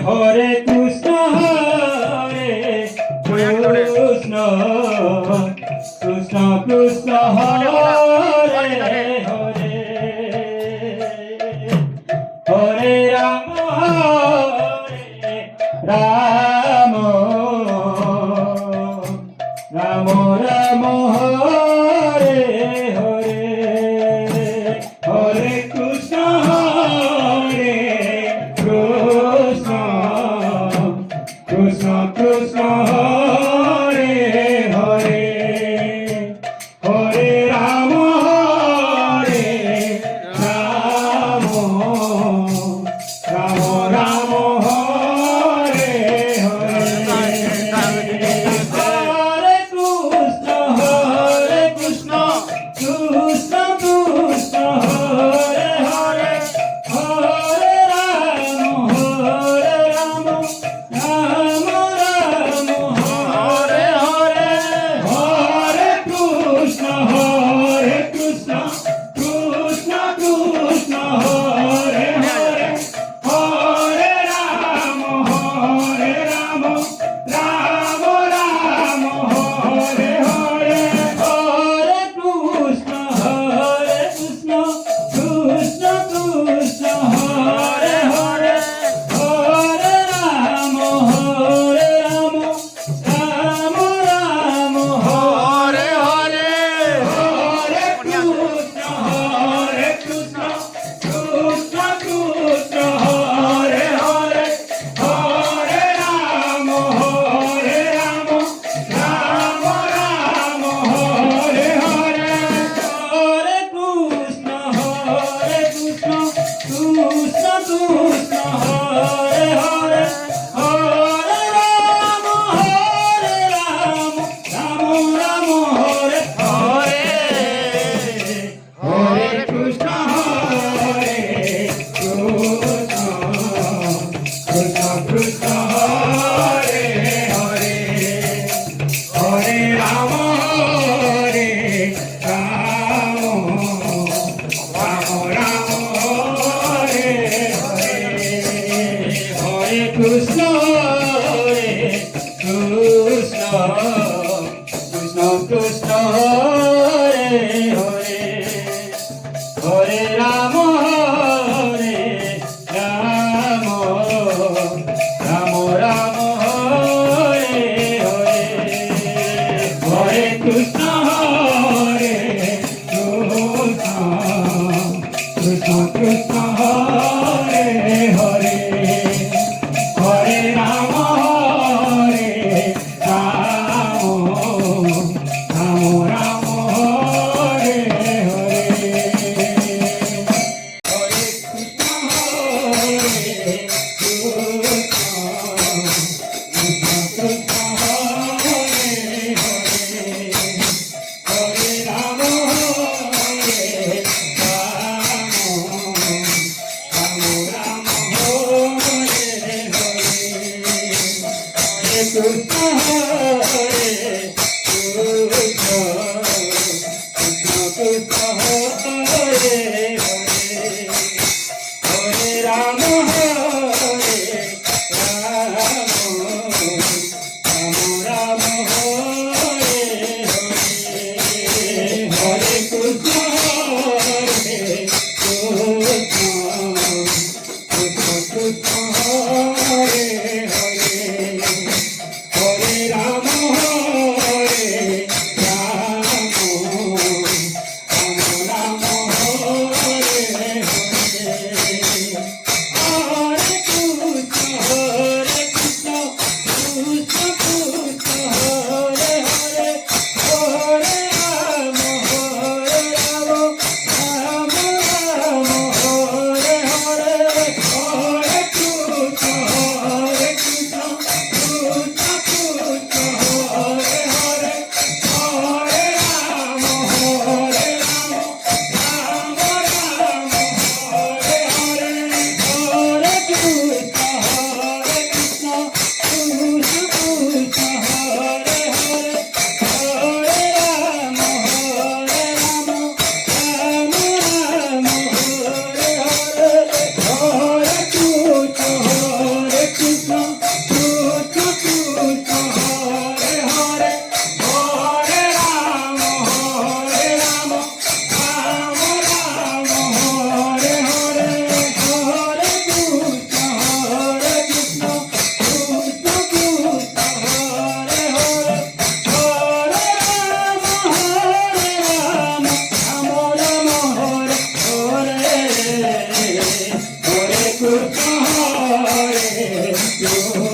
Hare Krishna Krishna Krishna Krishna Hare Hare Hare Ram Ram Ram Ram Hare Hare Hare Krishna Krishna Krishna Krishna Hare Hare Hare Ram Ram Ram Ram Hare Hare Hare Krishna Krishna Krishna Hare Hare Hare Ram Ram Ram Hare Hare Hare Krishna Krishna Krishna Krishna Hare Hare Hare Ram Ram Ram Hare Hare Hare Krishna Krishna Krishna Krishna Hare Hare Hare Ram Ram Ram Hare Hare Hare Krishna Krishna Krishna Krishna Hare Hare Hare Ram Ram Ram Hare Hare Hare Krishna Krishna Krishna Krishna Hare Hare Hare Ram Ram Hare Hare Hare Krishna Krishna Krishna Hare Hare Hare Ram Ram Ram Hare Hare Hare Krishna Krishna Krishna Krishna Hare Hare Hare Ram Ram Ram Ram Hare Hare Hare Krishna Krishna Krishna Hare Hare Hare Ram Ram Ram Hare Hare Hare Krishna Krishna Krishna Hare Hare Hare Ram Hare Yo